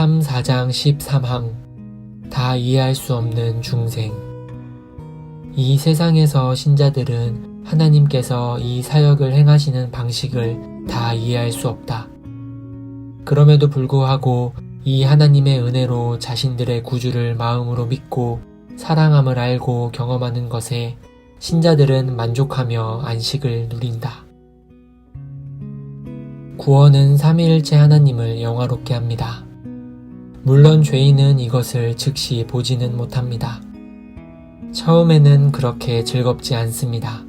3, 4장 13항 다 이해할 수 없는 중생. 이 세상에서 신자들은 하나님께서 이 사역을 행하시는 방식을 다 이해할 수 없다. 그럼에도 불구하고 이 하나님의 은혜로 자신들의 구주를 마음으로 믿고 사랑함을 알고 경험하는 것에 신자들은 만족하며 안식을 누린다. 구원은 삼위일체 하나님을 영화롭게 합니다. 물론 죄인은 이것을 즉시 보지는 못합니다. 처음에는 그렇게 즐겁지 않습니다.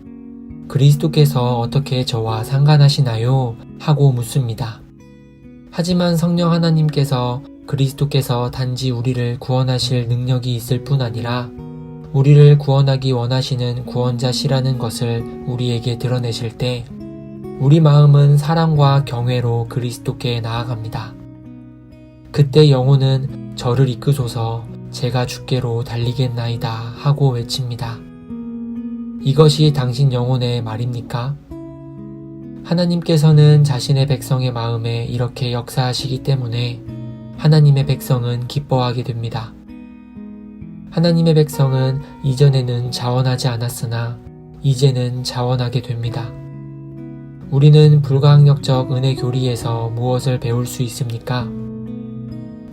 그리스도께서 어떻게 저와 상관하시나요? 하고 묻습니다. 하지만 성령 하나님께서 그리스도께서 단지 우리를 구원하실 능력이 있을 뿐 아니라 우리를 구원하기 원하시는 구원자시라는 것을 우리에게 드러내실 때 우리 마음은 사랑과 경외로 그리스도께 나아갑니다. 그때 영혼은 저를 이끄소서 제가 주께로 달리겠나이다 하고 외칩니다. 이것이 당신 영혼의 말입니까? 하나님께서는 자신의 백성의 마음에 이렇게 역사하시기 때문에 하나님의 백성은 기뻐하게 됩니다. 하나님의 백성은 이전에는 자원하지 않았으나 이제는 자원하게 됩니다. 우리는 불가항력적 은혜 교리에서 무엇을 배울 수 있습니까?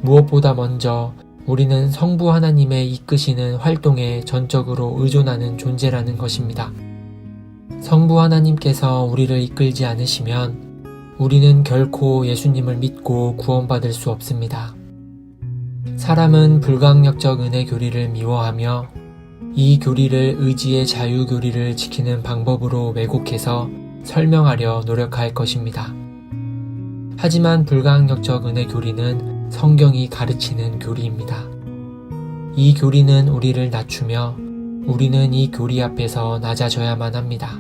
무엇보다 먼저 우리는 성부 하나님의 이끄시는 활동에 전적으로 의존하는 존재라는 것입니다. 성부 하나님께서 우리를 이끌지 않으시면 우리는 결코 예수님을 믿고 구원받을 수 없습니다. 사람은 불가항력적 은혜 교리를 미워하며 이 교리를 의지의 자유 교리를 지키는 방법으로 왜곡해서 설명하려 노력할 것입니다. 하지만 불가항력적 은혜 교리는 성경이 가르치는 교리입니다. 이 교리는 우리를 낮추며 우리는 이 교리 앞에서 낮아져야만 합니다.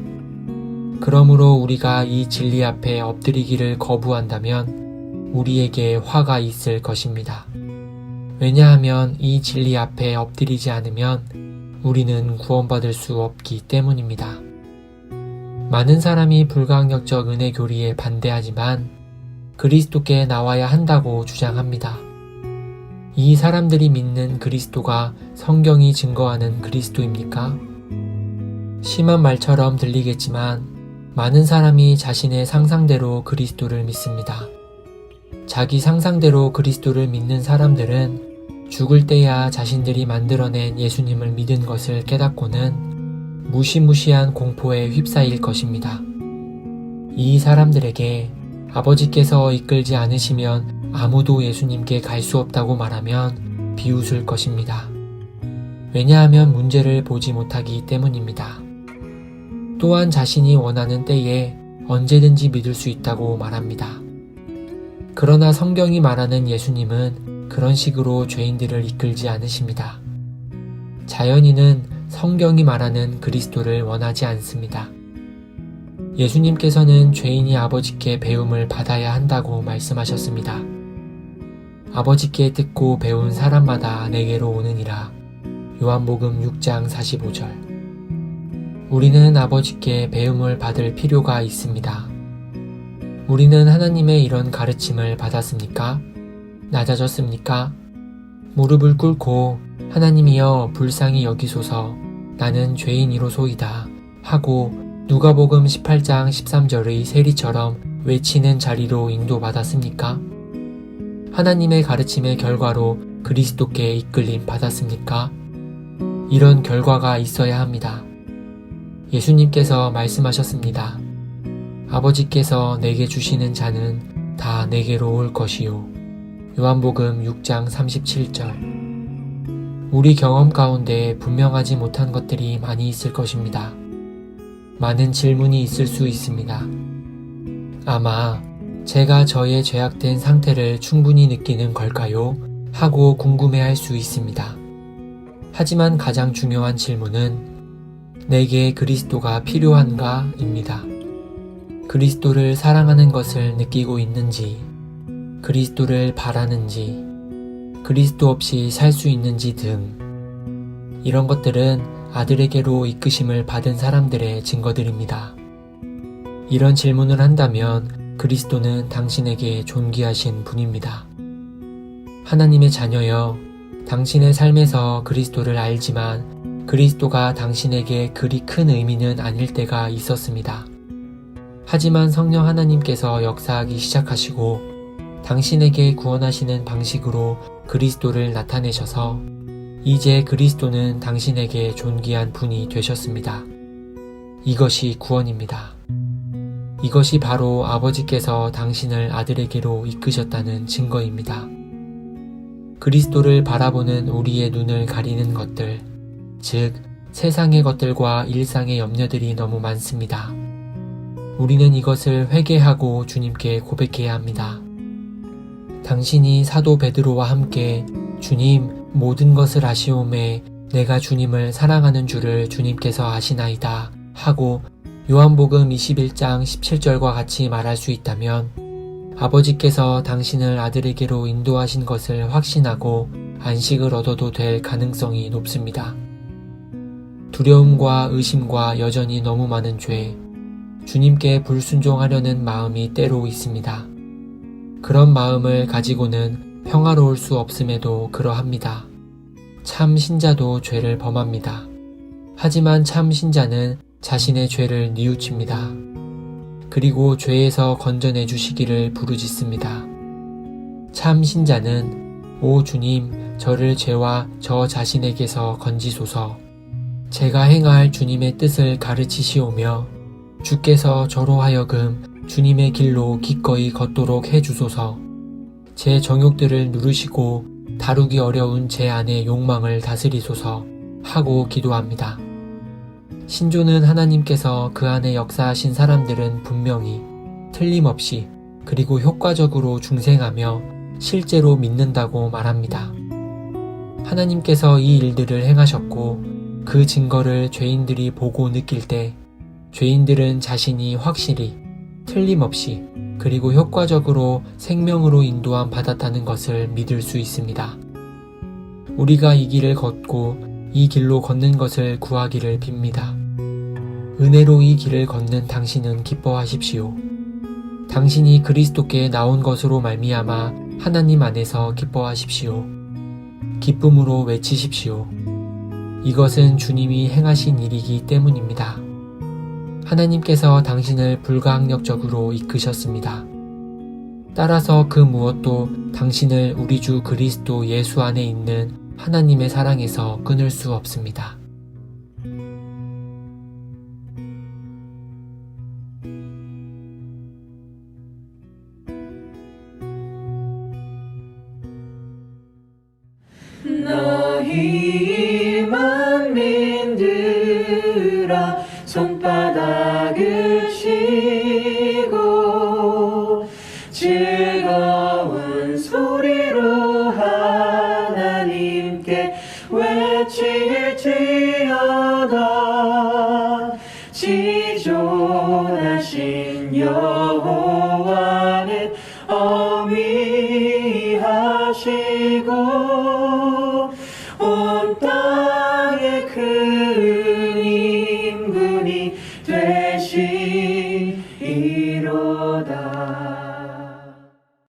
그러므로 우리가 이 진리 앞에 엎드리기를 거부한다면 우리에게 화가 있을 것입니다. 왜냐하면 이 진리 앞에 엎드리지 않으면 우리는 구원받을 수 없기 때문입니다. 많은 사람이 불가항력적 은혜 교리에 반대하지만 그리스도께 나와야 한다고 주장합니다. 이 사람들이 믿는 그리스도가 성경이 증거하는 그리스도입니까? 심한 말처럼 들리겠지만 많은 사람이 자신의 상상대로 그리스도를 믿습니다. 자기 상상대로 그리스도를 믿는 사람들은 죽을 때야 자신들이 만들어낸 예수님을 믿은 것을 깨닫고는 무시무시한 공포에 휩싸일 것입니다. 이 사람들에게 아버지께서 이끌지 않으시면 아무도 예수님께 갈 수 없다고 말하면 비웃을 것입니다. 왜냐하면 문제를 보지 못하기 때문입니다. 또한 자신이 원하는 때에 언제든지 믿을 수 있다고 말합니다. 그러나 성경이 말하는 예수님은 그런 식으로 죄인들을 이끌지 않으십니다. 자연인은 성경이 말하는 그리스도를 원하지 않습니다. 예수님께서는 죄인이 아버지께 배움을 받아야 한다고 말씀하셨습니다. 아버지께 듣고 배운 사람마다 내게로 오느니라. 요한복음 6장 45절. 우리는 아버지께 배움을 받을 필요가 있습니다. 우리는 하나님의 이런 가르침을 받았습니까? 낮아졌습니까? 무릎을 꿇고 하나님이여 불쌍히 여기소서 나는 죄인이로소이다 하고 누가복음 18장 13절의 세리처럼 외치는 자리로 인도받았습니까? 하나님의 가르침의 결과로 그리스도께 이끌림 받았습니까? 이런 결과가 있어야 합니다. 예수님께서 말씀하셨습니다. 아버지께서 내게 주시는 자는 다 내게로 올 것이요. 요한복음 6장 37절. 우리 경험 가운데 분명하지 못한 것들이 많이 있을 것입니다. 많은 질문이 있을 수 있습니다. 아마 제가 저의 죄악된 상태를 충분히 느끼는 걸까요? 하고 궁금해할 수 있습니다. 하지만 가장 중요한 질문은 내게 그리스도가 필요한가? 입니다. 그리스도를 사랑하는 것을 느끼고 있는지, 그리스도를 바라는지, 그리스도 없이 살 수 있는지 등 이런 것들은 아들에게로 이끄심을 받은 사람들의 증거들입니다. 이런 질문을 한다면 그리스도는 당신에게 존귀하신 분입니다. 하나님의 자녀여, 당신의 삶에서 그리스도를 알지만 그리스도가 당신에게 그리 큰 의미는 아닐 때가 있었습니다. 하지만 성령 하나님께서 역사하기 시작하시고 당신에게 구원하시는 방식으로 그리스도를 나타내셔서 이제 그리스도는 당신에게 존귀한 분이 되셨습니다. 이것이 구원입니다. 이것이 바로 아버지께서 당신을 아들에게로 이끄셨다는 증거입니다. 그리스도를 바라보는 우리의 눈을 가리는 것들, 즉 세상의 것들과 일상의 염려들이 너무 많습니다. 우리는 이것을 회개하고 주님께 고백해야 합니다. 당신이 사도 베드로와 함께 주님 모든 것을 아시오매 내가 주님을 사랑하는 줄을 주님께서 아시나이다 하고 요한복음 21장 17절과 같이 말할 수 있다면 아버지께서 당신을 아들에게로 인도하신 것을 확신하고 안식을 얻어도 될 가능성이 높습니다. 두려움과 의심과 여전히 너무 많은 죄, 주님께 불순종하려는 마음이 때로 있습니다. 그런 마음을 가지고는 평화로울 수 없음에도 그러합니다. 참 신자도 죄를 범합니다. 하지만 참 신자는 자신의 죄를 뉘우칩니다. 그리고 죄에서 건져내 주시기를 부르짖습니다. 참 신자는 오 주님, 저를 죄와 저 자신에게서 건지소서. 제가 행할 주님의 뜻을 가르치시오며 주께서 저로 하여금 주님의 길로 기꺼이 걷도록 해주소서. 제 정욕들을 누르시고 다루기 어려운 제 안의 욕망을 다스리소서 하고 기도합니다. 신조는 하나님께서 그 안에 역사하신 사람들은 분명히 틀림없이 그리고 효과적으로 중생하며 실제로 믿는다고 말합니다. 하나님께서 이 일들을 행하셨고 그 증거를 죄인들이 보고 느낄 때 죄인들은 자신이 확실히 틀림없이 그리고 효과적으로 생명으로 인도함 받았다는 것을 믿을 수 있습니다. 우리가 이 길을 걷고 이 길로 걷는 것을 구하기를 빕니다. 은혜로 이 길을 걷는 당신은 기뻐하십시오. 당신이 그리스도께 나온 것으로 말미암아 하나님 안에서 기뻐하십시오. 기쁨으로 외치십시오. 이것은 주님이 행하신 일이기 때문입니다. 하나님께서 당신을 불가항력적으로 이끄셨습니다. 따라서 그 무엇도 당신을 우리 주 그리스도 예수 안에 있는 하나님의 사랑에서 끊을 수 없습니다. 너희 만민들아 손바닥을 치고 즐거운 소리로 하나님께 외칠지어다. 지존하신 여호와는 어미하시고 온 땅에 큰 임금이 되시리로다.